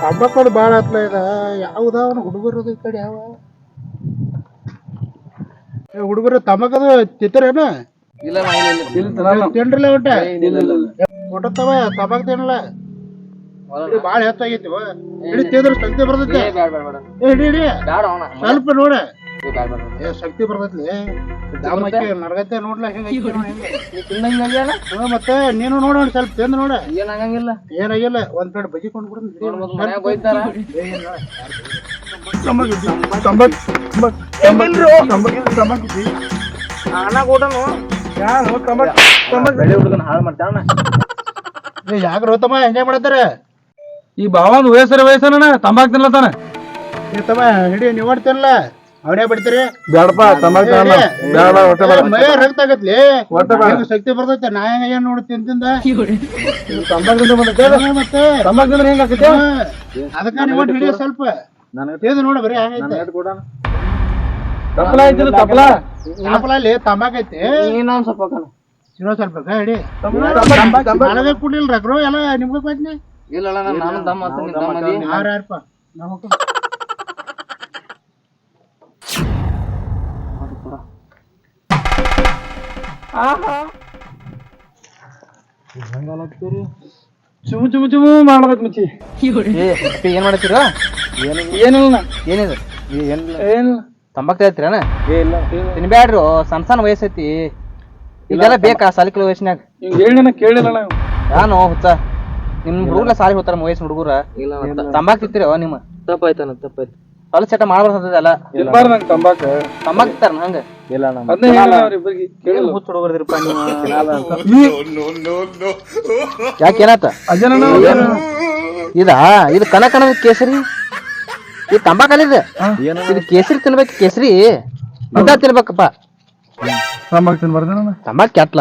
ತಂಬಾಕೋದು ಭಾಳ ಹತ್ಲ ಇದ ಯಾವ್ದಾವನು ಹುಡುಗರು ಈ ಕಡೆ ಯಾವ ಹುಡುಗರು ತಂಬಾಕದು ತಿತ್ತರೇನ ತಿನ್ರಲ್ಲ ಒಟ್ಟ ಒಟ್ಟತ್ತವ ತಂಬಾಕ್ ತಿನ್ನಲ್ಲ ಭಾಳ ಹೆಚ್ಚಾಗೈತಿ ಹಿಡಿ ತಿಂದ್ರ ಶಕ್ತಿ ಬರ್ತೈತಿ ಹಿಡಿ ಸ್ವಲ್ಪ ನೋಡ ಶಕ್ತಿ ಬರ್ತೈತಿ ನರಗತ್ತೆ ನೋಡ್ಲ ಮತ್ತೆ ನೀನು ನೋಡ ಸ್ವಲ್ಪ ತಿಂದ್ ನೋಡ ಏನಾಗಿಲ್ಲ ಒಂದ್ ಪ್ಲೇಟ್ ಬಜ್ಜಿ ಕೊಂಡು ಯಾಕ್ರ ಹೋತಮ್ಮ ಎಂಜಾಯ್ ಮಾಡತ್ತಾರ ಈ ಭಾವನ್ ವಯಸ್ಸನ ತಂಬಾಕ್ ತಿನ್ಲತ್ತಾನ ತಮ್ಮ ಹಿಡಿ ನೀವ್ ತಿನ್ನಲ್ಲ ಅವನೇ ಬಿಡ್ತೀರಿ ಬೇಡಪ್ಪ ತಂಬಾಕ್ ಮೈ ರಕ್ತ ಆಗತ್ಲಿ ಶಕ್ತಿ ಬರ್ತೈತೆ ನಾ ಹೆಂಗ ಏನ್ ನೋಡಿ ತಿಂದ ತಂಬಾಕ್ ಮತ್ತೆ ತಂಬಾಕ್ ತಿಂದ್ರೆ ಹೆಂಗ ಆಕೈತಿ ಅದಕ್ಕ ನೀವು ಹಿಡಿಯ ಸ್ವಲ್ಪ ತಿಂದು ನೋಡ ಬರೀ ಹಂಗೈತೆ ತಪ್ಪಲ ಐತಿಲ್ಲ ತಪ್ಪಲಲ್ಲಿ ತಂಬಾಕ್ ಐತಿ ಇನ್ನೊಂದ್ ಸ್ವಲ್ಪ ಇನ್ನೊಂದ್ ಸ್ವಲ್ಪ ಹಿಡಿ ನನಗ ಕುಡಿಲ್ರ ಕ್ರೋ ಎಲ್ಲ ನಿಮ್ಗ ಕೊಟ್ನಿ ಇಲ್ಲ ನಾನು ದಮ್ಮ ಯಾರಪ್ಪ ಚುಮು ಚುಮು ಚುಮು ಮಾಡ್ಬೇಕು ಮುಚ್ಚಿ ಏನ್ ಮಾಡತ್ತೀರ ಏನಿಲ್ಲ ಏನಿದೆ ಏನಿಲ್ಲ ತಂಬಾಕ್ ಹೇಳ್ತೀರನ ತಿನ್ಬ್ಯಾಡ್ರು ಸಣ್ಣ ವಯಸ್ಸೈತಿ ಇದೆಲ್ಲ ಬೇಕಾ ಸಾಲಿಕಲ್ ವಯಸ್ಸಿನಾಗ ಹೇಳಿ ಕೇಳಿಲ್ಲ ನಾನು ಹುಚ್ಚ ನಿಮ್ ಹುಡುಗರ ಸಾಲಿ ಹೋಗ್ತಾರ ವಯಸ್ಸಿನ ಹುಡುಗರ ತಂಬಾಕ್ ತಿಂತೀರ ನಿಮ್ಮ ತಪ್ಪಾಯ್ತಾನ ಹೊಲ ಚಟ ಮಾಡ್ಬಾರ್ದಲ್ಲ ಇಲ್ಬಾರ್ದು ನಂಗೆ ತಂಬಾಕ ತಂಬಾಕ್ ತಿಂತಾರ ಹಂಗ ಹುಚ್ಚ ಹುಡುಗರ್ದಿರಪ್ಪ ಯಾಕೇನಾತ ಇದು ಕನಕನದ ಕೇಸರಿ ಇದು ತಂಬಾಕಲ್ಲಿದೆ ಇದು ಕೇಸರಿ ತಿನ್ಬೇಕು ಕೇಸರಿ ಇಂತ ತಿನ್ಬೇಕಪ್ಪ ತಂಬಾಕ್ ತಿನ್ಬಾರ್ದ ತಂಬಾಕ್ ಕೆಟ್ಲ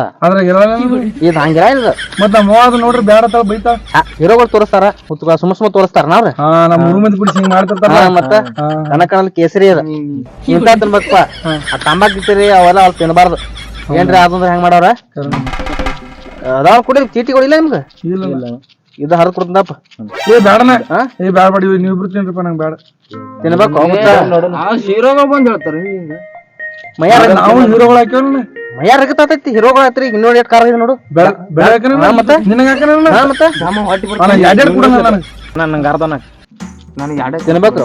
ಇದು ಹಂಗಿರ ಇದು ಮತ್ ನಮ್ಮ ಅದು ನೋಡ್ರಿ ಬ್ಯಾಡ ಬೈತಾ ಹೀರೋಗಳು ತೋರಿಸ್ತಾರ ಸುಮ್ಮ ತೋರಿಸ್ತಾರ ನಾವ್ರ ನಮ್ಮ ಮೂರು ಮಂದಿ ಬಿಡಿಸಿ ಹಿಂಗ್ ಮಾಡ್ತಿರ್ತಾರ ಮತ್ತ ಕನಕನಲ್ಲಿ ಕೇಸರಿ ಅದ ಇಂತ ತಿನ್ಬೇಕಪ್ಪ ಆ ತಂಬಾಕ್ ತಿಂತೀರಿ ಅವೆಲ್ಲ ಅವ್ರು ತಿನ್ಬಾರ್ದು ಏನ್ರಿ ಅದಂದ್ರ ಹೆಂಗ್ ಮಾಡವ್ರ ಅದಾವ ಕುಡಿ ಚೀಟಿಗಳಿಲ್ಲ ನಿಮ್ಗ ಇದು ಹರಿದ್ ಕೊಡ್ತದಪ್ಪ ಬ್ಯಾಡನ ಬ್ಯಾಡ ಮಾಡಿ ನೀವಿಬ್ರು ತಿನ್ರಿಪ್ಪ ನಂಗೆ ಬ್ಯಾಡ ತಿನ್ಬೇಕು ಹೀರೋಗಳು ಬಂದ್ ಹೇಳ್ತಾರೆ ನಾವು ಹೀರೋಗಳು ಹಾಕ್ಯವ್ರ ಮೈಯಾರ ರಗತೈತಿ ಹೀರೋಗಳು ಆಯ್ತ್ರಿ ಇನ್ನೊಂದು ಎಷ್ಟು ಕಾರ ಇದೆ ನೋಡು ನಂಗೆ ಅರ್ಧ ನನಗೆ ಎರಡೇ ತಿನ್ಬೇಕ್ರ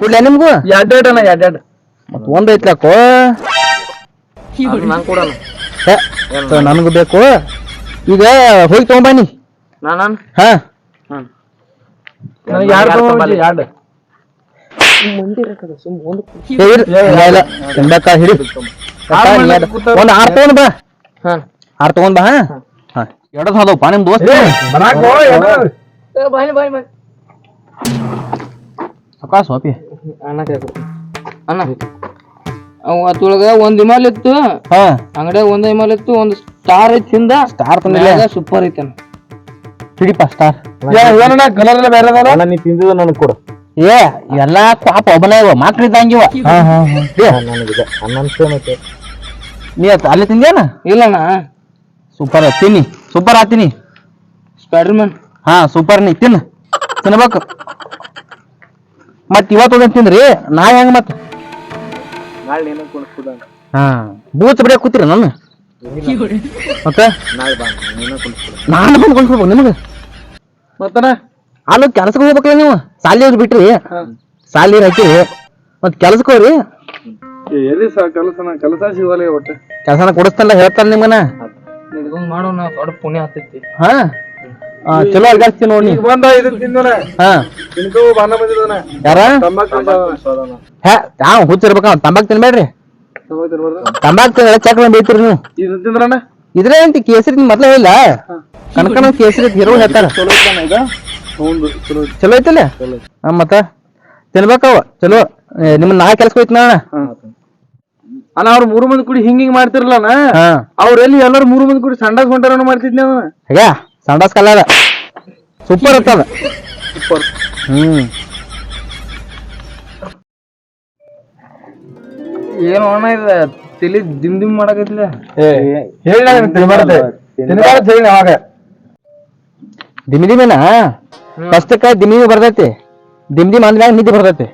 ಕುಡ್ಲ ನಿಮ್ಗೂ ಎರಡ್ ಮತ್ ಒಂದ್ ಐತ್ಲಾಕೋ ನನ್ಗೂ ಬೇಕು ಈಗ ಹೋಗಿ ತಗೊಂಬನ್ನಿ ಹಾ ತಿನ್ಬೇಕ ಹಿಡಿ ಒಂದ್ 6 ತಗೊಂಡ್ ಬಾ 6 ತಗೊಂಡ್ ಬಾ ಎರಡದ್ ಹೋದವಪ್ಪ ನಿಮ್ ದೋಸ್ತ ಸೋಪಿ ಅಣ್ಣ ಅದ್ರೊಳಗ ಒಂದ್ ಹಿಮಾಲ್ ಇತ್ತು ಅಂಗಡಿಯಾಗ ಒಂದ್ ಹಿಮಾಲ್ ಇತ್ತು ಒಂದ್ ಸ್ಟಾರ್ ಐತಿ ಹಿಂದ ಸ್ಟಾರ್ ತಂದಿಲ್ಲ ಸೂಪರ್ ಐತಿ ಅಣ್ಣ ಹಿಡಿಪ ಸ್ಟಾರ್ ಕಲರ್ ಎಲ್ಲ ಬೇರೆ ನೀ ತಿಂದಿದ ನನಗ್ ಕೊಡು ಏ ಎಲ್ಲಾ ಪಾಪ ಒಬ್ಬನೇ ಇವ ಮಕ್ಳಿದ್ದಂಗಿವ ನೀ ಅಲ್ಲಿ ತಿಂದೇನ ಇಲ್ಲಣ್ಣ ಸೂಪರ್ ತಿನ್ನಿ ಸೂಪರ್ ಆತೀನಿ ಸ್ಪೈಡರ್ಮನ್ ಹಾ ಸೂಪರ್ ನೀ ತಿನ್ಬೇಕು ಮತ್ ಇವತ್ತು ತಿಂದ್ರಿ ನಾ ಹೆಂಗ ಮತ್ ಹಾ ಬೂತ್ ಬಿಡ ಕೂತಿರ ನಾನು ಮತ್ತೆ ನಾನು ಬಂದು ಕೊಂಡ್ಕೊಡ್ಬೇಕು ನಿಮಗ ಮತ್ತನ ಅಲ್ಲ ಕೆಲ್ಸಕ್ಕೆ ಹೋಗ್ಬೇಕಲ್ಲ ನೀವು ಸಾಲಿ ಅವ್ರು ಬಿಟ್ರಿ ಸಾಲಿ ಹಾಕಿರಿ ಮತ್ ಕೆಲ್ಸಕ್ಕೆ ಹೋಗ್ರಿ ಎಲ್ಲಿ ಕೆಲಸ ಸಿಗಲ್ಲ ಒಟ್ಟೆ ಕೆಲ್ಸನ ಕೊಡಿಸ್ತಲ್ಲ ಹೇಳ್ತಾರ ನಿಮ್ಮನ ಮಾಡೋಣ ದೊಡ್ಡ ಪುಣ್ಯ ಆಗ್ತೈತಿ ಹಾ ಚಲೋ ಅಲ್ಗಾಸ್ತಿ ನೋಡಿ ಬಂದ ಇದನ್ನ ತಿಂದನ ಹಾ ತಿನ್ಕೋ ಬಾನ ಬಂದಿದ್ದಾನ ಯಾರ ಹಾ ಹುಚ್ಚಿರ್ಬೇಕ ತಂಬಾಕ್ ತಿನ್ಬೇಡ್ರಿ ತಂಬಾಕ್ ತಿಂದ್ರೆ ಚಕ್ ಬೈತಿರಿ ನೀವು ಇದನ್ನ ತಿಂದ್ರಣ್ಣ ಇದ್ರೆ ಅಂತ ಕೇಸರಿ ಮೊದ್ಲ ಹೇಳಿಲ್ಲ ಕನಕನ ಕೇಸರಿ ಹೀರೋ ಹೇಳ್ತಾರ ಚಲೋ ಐತಲ್ಲ ಮತ್ತ ತಿನ್ಬೇಕವ ಚಲೋ ನಿಮ್ ನಾ ಕೆಲ್ಸಕ್ಕೆ ಹೋಯ್ತು ಅಣ್ಣ ಅವ್ರು 3 ಮಂದಿ ಕೂಡಿ ಹಿಂಗ್ ಮಾಡ್ತಿರ್ಲಣ್ಣ ಅವ್ರ ಎಲ್ಲಿ ಎಲ್ಲರೂ 3 ಮಂದಿ ಕೂಡಿ ಸಂಡಾಸ್ ಹೊಂಟಾರ ಮಾಡ್ತಿದ್ನಿ ಹೇಗ ಸಂಡಾಸ್ ಕಲ್ಲ ಸೂಪರ್ ಇರ್ತದ ಸೂಪರ್ ಏನು ಅಣ್ಣ ಇದ ತಲಿ ದಿಮ್ ಮಾಡಕೈತಿಲ್ಲ ಹೇಳಿ ತಿನ್ಬಾರ್ದು ಹೇಳಿ ಅವಾಗ ದಿಮಿ ದಿಮಿನ ಫಸ್ಟಕ್ಕ ದಿಮಿ ಬರ್ತೈತಿ ದಿಮ್ ಅಂದ್ಮ್ಯಾಗ ನಿದ್ದೆ ಬರ್ತೈತಿ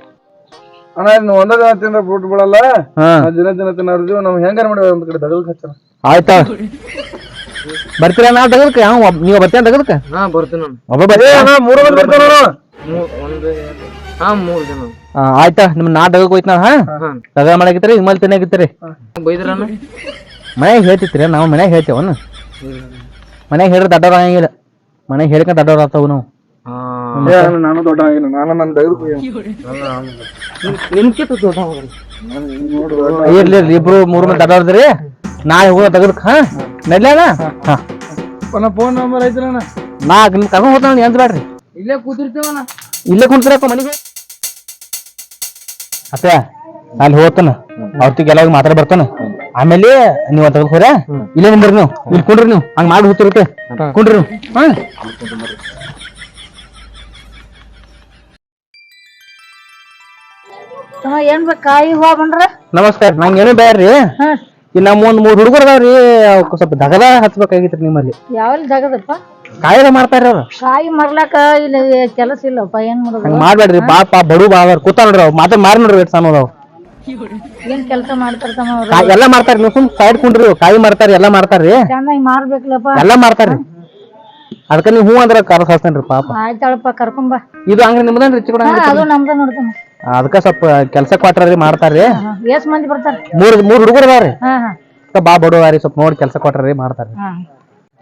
ಅಣ್ಣ ಇನ್ನು ಒಂದ ದಿನ ತಿಂದ್ರ ಬಿಟ್ಟು ಬಿಡಲ್ಲ ದಿನ ತಿನ್ನೋರ್ಜು ನಾವ್ ಹೆಂಗಾರ ಮಾಡಿ ಒಂದ್ ಕಡೆ ದಗಲ್ಕ್ ಹಚ್ಚ ಆಯ್ತಾ ಬರ್ತೀರ ನಾವ್ ತಗದಕ್ಕ ನೀವ್ ಬರ್ತೀರ ತಗದಕ್ಕ ಹಾ ಬರ್ತೀನಿ ಒಬ್ಬ ಬರ್ತೀರ 3 ಮಂದಿ ಬರ್ತಾರ ಹಾ 3 ಜನ ಆಯ್ತಾ ನಿಮ್ ನಾ ತಗಕ್ ಹೋಯ್ತ ಹಾ ತಗ ಮಾಡಾಕಿತ್ರಿ ಹಿಮಲ್ ತಿನ್ನಾಕಿತ್ರಿ ಬೈದ್ರಣ್ಣ ಮನ್ಯಾಗ ಹೇಳ್ತಿತ್ರಿ ನಾವು ಮನ್ಯಾಗ ಹೇಳ್ತೇವನ್ನ ಮನ್ಯಾಗ ಹೇಳಿದ್ರೆ ದಡ್ಡವ್ರ ಆಗಂಗಿಲ್ಲ ಮನ್ಯಾಗ ಹೇಳ್ಕೊಂಡ್ ದಡ್ಡವ್ರ ಆಗ್ತಾವ ನಾವು ನಾನು ದೊಡ್ಡ ಆಗಿಲ್ಲ ನಾನು ನನ್ ತೆಗೆದು ನಿಮ್ಕಿಂತ ದೊಡ್ಡ ಇರ್ಲಿ ಇಬ್ರು 3 ಮಂದಿ ದಡ್ಡವ್ರದ್ರಿ ನಾಳೆ ಹೋಗ ತಗದಕ್ ಹಾ ನಡ್ಲ್ಯಾನ ಹಾ ಫೋನ್ ನಂಬರ್ ಐತ್ರಣ್ಣ ನಾ ನಿಮ್ ಕರ್ಕೊಂಡ್ ಹೋಗ್ತಾನ ಎಂತ ಬ್ಯಾಡ್ರಿ ಇಲ್ಲೇ ಕೂತಿರ್ತೇವಣ್ಣ ಇಲ್ಲೇ ಕುಂತ್ರಪ್ಪ ಮನೆಗೆ ಅತ್ತ ಅಲ್ಲಿ ಹೋಗ್ತಾನ ಅವ್ತಿಗೆಲ್ಲ ಮಾತಾಡಿ ಬರ್ತಾನ ಆಮೇಲೆ ನೀವ್ ತೆಗೆದು ಹೋರ ಇಲ್ಲೇ ನಿಂದ್ರಿ ನೀವು ಇಲ್ಲಿ ಕುಂಡ್ರಿ ನೀವು ಹಂಗ ಮಾಡಿ ಹೋಗ್ತಿರುತ್ತೆ ಕುಂಡ್ರಿ ನೀವು ಏನ್ ಕಾಯಿ ಹೂವ ಬಂದ್ರ ನಮಸ್ಕಾರ ನಂಗೆ ಏನೂ ಬ್ಯಾಡ್ರಿ ಇನ್ನ ಒಂದ್ 3 ಹುಡುಗರು ಅದಾವ್ರಿ ಸ್ವಲ್ಪ ದಗದ ಹಚ್ಬೇಕಾಗಿತ್ರಿ ನಿಮ್ಮಲ್ಲಿ ಯಾವಲ್ಲಿ ಜಗದಪ್ಪ ಕಾಯಿದ ಮಾಡ್ತಾರ್ರಿ ಅವ್ರು ಕಾಯಿ ಮರ್ಲಾಕ ಇಲ್ಲಿ ಕೆಲಸ ಇಲ್ಲಪ್ಪ ಏನ್ ಮಾಡೋದು ಹಂಗ ಮಾಡ್ಬೇಡ್ರಿ ಬಾಪ ಬಡು ಬಾವ ಕೂತಾರ ನೋಡ್ರಿ ಅವ್ ಮಾತ್ರ ಮಾರಿ ನೋಡ್ರಿ ಎಷ್ಟು ಸಣ್ಣದವ್ ಏನ್ ಕೆಲಸ ಮಾಡ್ತಾರತಮ್ಮ ಅವ್ರು ಎಲ್ಲಾ ಮಾಡ್ತಾರ ನೀವು ಸುಮ್ ಸೈಡ್ ಕುಂಡ್ರಿ ಕಾಯಿ ಮಾರ್ತಾರಿ ಎಲ್ಲಾ ಮಾಡ್ತಾರ್ರಿ ಚಂದಾಗಿ ಮಾರ್ಬೇಕಲ್ಲಪ್ಪ ಎಲ್ಲಾ ಮಾಡ್ತಾರ್ರಿ ಅದಕ್ಕ ನೀವು ಹೂ ಅಂದ್ರ ಕರ್ಸ್ ಹಚ್ತೇನ್ರಿ ಪಾಪ ಆಯ್ತಾಳಪ್ಪ ಕರ್ಕೊಂಬ ಇದು ಹಂಗ ನಿಮ್ದೇನ್ರಿ ಹೆಚ್ಚು ಕೂಡ ಅದು ನಮ್ದ ನೋಡ್ತಾನ ಅದಕ್ಕ ಸ್ವಲ್ಪ ಕೆಲ್ಸ ಕೊಟ್ರಿ ಮಾಡ್ತಾರ್ರಿ ಎಷ್ಟ್ ಮಂದಿ ಬರ್ತಾರ 3 ಹುಡುಗರು ಅದಾವ್ರಿ ಹಾ ಹಾ ಬಾ ಬಡವ್ರಿ ಸ್ವಲ್ಪ ನೋಡಿ ಕೆಲ್ಸ ಕೊಟ್ರಿ ಮಾಡ್ತಾರ್ರಿ ಹಾ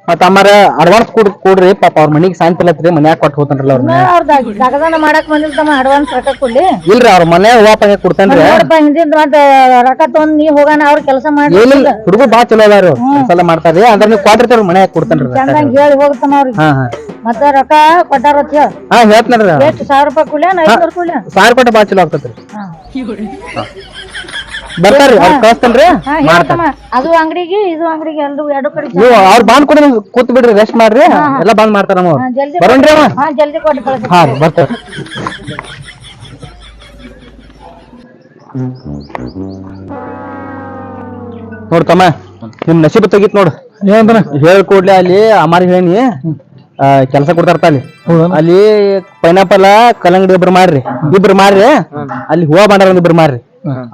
ಮತ್ತ ಅಮ್ಮಾರ ಅಡ್ವಾನ್ಸ್ ಕೊಡ್ರಿ ಪಾಪ ಅವ್ರ ಮನಿಗ್ ಸಾಯಂಕಾಲ ಮನ್ಯಾಗ ಕೊಟ್ಟು ಹೋಗ್ತಾನ್ರಲ್ಲ ಅವ್ರನ್ನ ಅವ್ರದ್ದು ದಗದಾನ ಮಾಡಕ್ ಬಂದಿರ್ತಮ್ಮ ಅಡ್ವಾನ್ಸ್ ರೊಕ್ಕ ಕೊಡ್ಲಿ ಇಲ್ರಿ ಅವ್ರ ಮನೆ ಹೂವಾಪ ಕೊಡ್ತೇನ್ರಿ ನೋಡಪ್ಪ ಹಿಂದಿಂದ ಮತ್ತೆ ರೊಕ್ಕ ತಗೊಂಡ್ ನೀ ಹೋಗಾನ ಅವ್ರ ಕೆಲಸ ಮಾಡಿ ಏನಿಲ್ಲ ಹುಡುಗರು ಬಾಳ ಚಲೋ ಅದಾರ ಕೆಲಸ ಮಾಡ್ತಾರ್ರಿ ಅಂದ್ರೆ ನೀವು ಕೊಟ್ಟಿರ್ತಾರ ಮನ್ಯಾಗ ಕೊಡ್ತೇನ್ರಿ ಚಂದಾಗಿ ಹೇಳಿ ಹೋಗ್ತಾನ ಅವ್ರಿಗೆ ಹಾ ಹಾ ಮತ್ತೆ ರೊಕ್ಕ ಕೊಟ್ಟಾರ ಅಂತ ಹೇಳ ಹಾ ಹೇಳ್ತೇನ್ರಿ ಎಷ್ಟು 1000 ರೂಪಾಯಿ ಕೊಡ್ಲಿ 500 ಕೊಡ್ಲಿ 1000 ಕೊಟ್ಟ ಬಾಳ ಚಲೋ ಆಗ್ತೈತ್ರಿ ಬರ್ತಾರ್ರಿ ಅವ್ರ ಕಳ್ಸ್ತೇನ್ರಿ ಮಾಡ್ತಾರ ಅದು ಅಂಗಡಿಗೆ ಇದು ಅಂಗಡಿಗೆ ಎರಡು ಕಡೆ ನೀವು ಅವ್ರ ಬಾಂದ್ ಕೊಡಿ ಕೂತ್ ಬಿಡ್ರಿ ರೆಸ್ಟ್ ಮಾಡ್ರಿ ಎಲ್ಲಾ ಬಂದ್ ಮಾಡ್ತಾರ ನಮ್ಮ ಬರೋಣ್ರಿ ಅವ ಹಾ ಜಲ್ದಿ ಕೊಟ್ಟು ಕಳ್ಸಿ ಹಾ ರೀ ಬರ್ತಾರ ನೋಡ್ತಮ್ಮ ನಿಮ್ ನಸೀಬ್ ತೆಗಿತ್ ನೋಡು ಹೇಳ್ಕೊಡ್ಲಿ ಅಲ್ಲಿ ಅಮಾರಿ ಹೇಳಿ ಕೆಲಸ ಕೊಡ್ತಾರತ ಅಲ್ಲಿ ಪೈನಾಪಲ್ ಕಲ್ಲಂಗಡಿ ಇಬ್ರು ಮಾಡ್ರಿ ಅಲ್ಲಿ ಹೂವ ಬಂದಾರ ಇಬ್ರು ಮಾಡ್ರಿ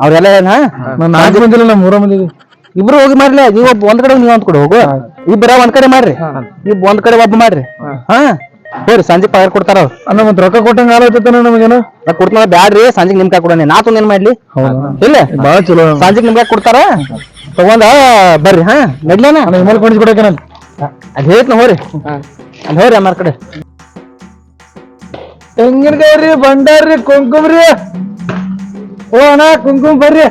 ಅವ್ರೆಲ್ಲ ಏನ 4 ಮಂದಿ ಇಲ್ಲ 3 ಮಂದಿ ಇಬ್ರು ಹೋಗಿ ಮಾಡ್ಲಿ ನೀವ್ ಒಂದ್ ಕಡೆ ನೀವ್ ಒಂದ್ ಕಡೆ ಹೋಗು ಇಬ್ಬರ ಒಂದ್ ಕಡೆ ಮಾಡ್ರಿ ನೀವ್ ಒಂದ್ ಕಡೆ ಒಬ್ಬ ಮಾಡ್ರಿ ಹಾ ಹೋರಿ ಸಂಜೆ ಪಗಾರ ಕೊಡ್ತಾರ ಅವ್ರು ಮತ್ ರೊಕ್ಕ ಕೊಟ್ಟಂಗ ಆಲೋಚನೆ ನಮಗೇನು ಕೊಡ್ತಾನ ಬ್ಯಾಡ್ರಿ ಸಂಜೆಗ್ ನಿಮ್ಗೆ ಕೊಡೋಣ ನಾ ತಂದ್ ಏನ್ ಮಾಡ್ಲಿ ಇಲ್ಲ ಬಾಳ ಚಲೋ ಸಂಜೆಗ್ ನಿಮ್ಗೆ ಕೊಡ್ತಾರ ತಗೊಂಡ ಬರ್ರಿ ಹಾ ನಡ್ಲೇನ ಹಿಮಲ್ ಕೊಂಡಿಸ್ ಬಿಡಕೇನ ಅಲ್ಲಿ ಹೇಳ್ತ ಹೋರಿ ಅಲ್ಲಿ ಹೋರಿ ಅಮ್ಮಾರ ಕಡೆ ತೆಂಗಿನಕಾಯಿ ಬಂಡಾರ್ರಿ ಕುಂಕುಮ್ರಿ ಓ ಅಣ್ಣ ಕುಂಕುಮ ಬರ್ರಿ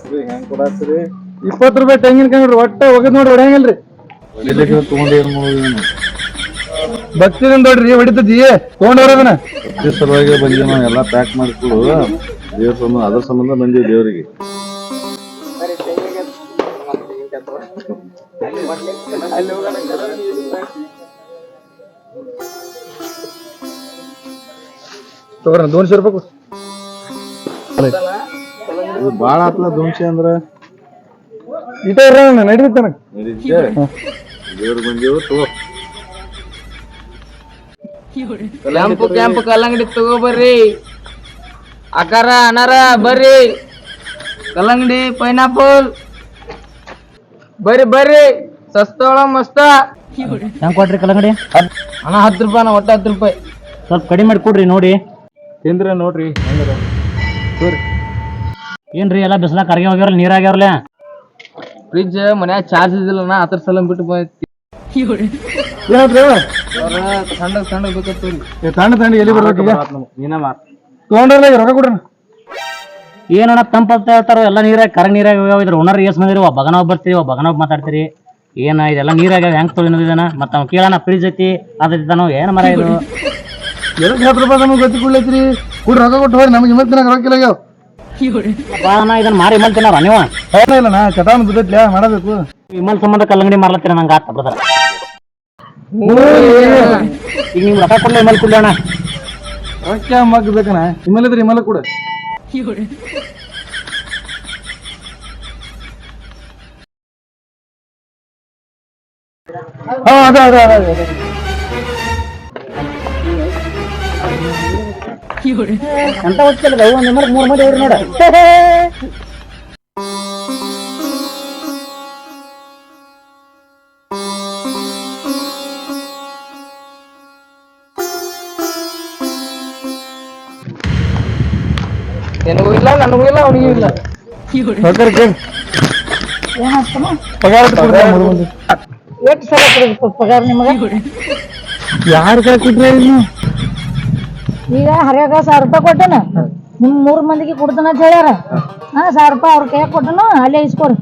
20 ರೂಪಾಯಿ ತೆಂಗಿನಕಾಯಿ ನೋಡ್ರಿ ಒಟ್ಟ ಹೋಗದ್ ನೋಡ್ರಿ ಹೊಡೆಯಂಗಿಲ್ರಿ ಭಕ್ತಿದಿಂದ ನೋಡ್ರಿ ಹೊಡಿತದಿ ತಗೊಂಡವ್ರದನ್ನ ಸಲುವಾಗಿ ಬಂದೀವಿ ನಾವು ಎಲ್ಲಾ ಪ್ಯಾಕ್ ಮಾಡಿಕೊಡು ದೇವ್ರ ಸಂಬಂಧ ಅದ್ರ ಸಂಬಂಧ ಬಂದೀವಿ ದೇವರಿಗೆ ತಗೋರ 200 ರೂಪಾಯಿ ಇದು ಬಾಳ ಆತ್ಲ 200 ಅಂದ್ರ ಇಟ ಇರೋಣ ನಡೀತಾನ ದೇವ್ರ ಬಂದೀವಿ ತಗೋ ಕೆಂಪು ಕಲ್ಲಂಗಡಿ ತಗೋ ಬರ್ರಿ ಅಕಾರ ಅನಾರ ಬರ್ರಿ ಕಲ್ಲಂಗಡಿ ಪೈನಾಪಲ್ ಬರ್ರಿ ಸಸ್ತ ಮಸ್ತ ಹೆಂಗ್ ಕೊಟ್ರಿ ಕಲ್ಲಂಗಡಿ ಅಣ್ಣ 10 ರೂಪಾಯಿ ಒಟ್ಟ 10 ರೂಪಾಯಿ ಸ್ವಲ್ಪ ಕಡಿಮೆ ಮಾಡಿ ಕೊಡ್ರಿ ನೋಡಿ ತಿಂದ್ರ ನೋಡ್ರಿ ಏನ್ರಿ ಎಲ್ಲ ಬಿಸ್ಲಾ ಕರ್ಗೆ ಹೋಗ್ಯಾರ ನೀರ್ ಆಗ್ಯಾವ್ರಲ್ಲ ಫ್ರಿಜ್ ಮನ್ಯಾಗ ಚಾರ್ಜ್ ಇದಿಲ್ಲ ಅದ್ರ ಸಲ ಬಿಟ್ಟು ಬಂದಿ ಸಣ್ಣ ಬೇಕತ್ತೀರಿ ತಣ್ಣ ಎಲ್ಲಿ ಬರ್ಬೇಕು ಈಗ ತಗೊಂಡ್ರಲ್ಲ ರೊಕ್ಕ ಕೊಡ್ರಿ ಏನಣ್ಣ ತಂಪ ಅಂತ ಹೇಳ್ತಾರ ಎಲ್ಲ ನೀರಾಗ ಕರ ನೀರಾಗ ಹೋಗ್ಯಾವ ಇದ್ರ ಉಣರ್ ಎಸ್ ಮಂದಿರಿ ಬಗನಾವ್ ಬರ್ತೀರಿ ಬಗನಾವ್ ಮಾತಾಡ್ತೀರಿ ಏನ ಇದೆಲ್ಲ ನೀರಾಗ ಹೆಂಗ್ ತೊಳಿನ ಮತ್ತ ಅವ್ ಕೇಳೋಣ ಫ್ರಿಜ್ ಐತಿ ಅದೈತಾನೋ ಏನ್ ಮರ ಇದು 10 ರೂಪಾಯಿ ನಮ್ಗೆ ಗೊತ್ತಿ ಕೊಡ್ಲೈತ್ರಿ ಕೊಡ್ರಿ ರೊಕ್ಕ ಕೊಟ್ಟು ಹೋಗಿ ನಮ್ಗೆ ಇವತ್ತಿನ ರೊಕ್ಕ ಇಲ್ಲ ಇದನ್ನ ಮಾರಿ ಇಮಲ್ ತಿನ್ನಾರ ನೀವು ಇಲ್ಲ ನಾ ಚಟಾನ್ ಬಿದ್ದೈತ್ಲ ಮಾಡಬೇಕು ಇಮಲ್ ಸಂಬಂಧ ಕಲ್ಲಂಗಡಿ ಮಾರ್ಲತ್ತೀರ ನಂಗೆ ಆತ ಬ್ರದರ್ ಈಗ ನಿಮ್ ರೊಕ್ಕ ಕೊಡ್ಲ ಇಮಲ್ ಕೊಡ್ಲಣ್ಣ ರೊಕ್ಕ ಮಗ್ ಬೇಕಣ್ಣ ಇಮಲಿದ್ರೆ ಇಮಲ ಕೂಡ ಹಾ ಅದ ಅಂತ ಹೋಗ್ತಿಲ್ಲ ಒಂದ್ ನಿಮ್ಮಲ್ಲಿ 3 ಮಂದಿ ಅವ್ರಿ ನೋಡ ನಿನಗೂ ಇಲ್ಲ ನನಗೂ ಇಲ್ಲ ಅವನಿಗೂ ಇಲ್ಲ ಪಗಾರ ಎಷ್ಟು ಸಲ ಕೊಡ್ಬೇಕು ಪಗಾರ ನಿಮಗ ಯಾರ ಕೈ ಕೊಟ್ರೆ ಈಗ ಹರಿಯಾಗ 1000 ರೂಪಾಯಿ ಕೊಟ್ಟನ ನಿಮ್ 3 ಮಂದಿಗೆ ಕೊಡ್ತಾನ ಅಂತ ಹೇಳ್ಯಾರ 1000 ರೂಪಾಯಿ ಅವ್ರ ಕೈ ಕೊಟ್ಟನು ಅಲ್ಲೇ ಇಸ್ಕೊರಿ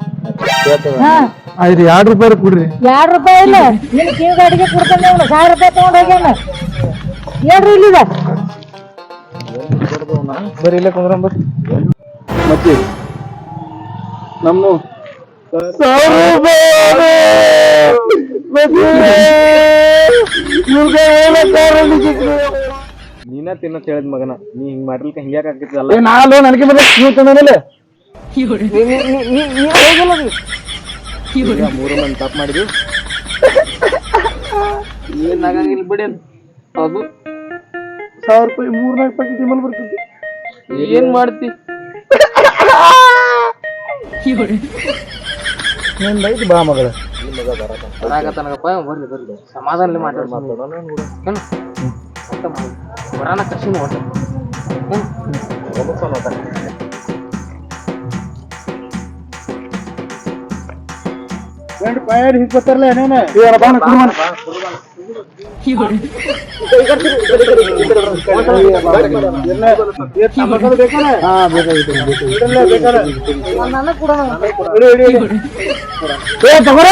ಆಯ್ತು 2 ರೂಪಾಯಿ ಕೊಡ್ರಿ 2 ರೂಪಾಯಿ ಇಲ್ಲ ನಿನ್ ಕಿವಿ ಗಾಡಿಗೆ ಕೊಡ್ತಾನೆ 1000 ರೂಪಾಯಿ ತಗೊಂಡ್ ಹೋಗ್ಯಾನ ಹೇಳ್ರಿ ಇಲ್ಲಿದ ಬರೀ ಇಲ್ಲ ಕುಂದ್ರ ಮತ್ತೆ ನಮ್ಮ ನೀನ ತಿನ್ನತ್ ಹೇಳಿದ್ ಮಗನ ನೀ ಹಿಂಗ್ ಮಾಡ್ಲಿಕ್ಕೆ ಹಿಂಗ್ಯಾಕ ಆಗ್ತಿದ್ದಲ್ಲ ನಾಲೋ ನನಗೆ ಬಂದ ನೀವು ತಂದಮೇಲೆ 3 ಮಂದಿ ತಪ್ಪು ಮಾಡಿದ್ವಿ ಏನ್ ಆಗಂಗಿಲ್ಲ ಬಿಡಿ ಅದು 1000 ರೂಪಾಯಿ 3-4 ಪ್ಯಾಕೆಟ್ ಇಮಲ್ ಬರ್ತೈತಿ ಏನ್ ಮಾಡ್ತಿ ನಿಂದೈತಿ ಬಾ ಮಗಳ ಬರಾಕತ್ತನಗಪ್ಪ ಬರ್ಲಿ ಬರ್ಲಿ ಸಮಾಧಾನ ಮಾತಾಡೋಣ ಬರಾನ ಕಸಿ ನೋಡ ಹಿಡ್ಕೊತಾರಲ್ಲ ಏನೇನ ನನ್ನ ಕೂಡ ತಗೋರ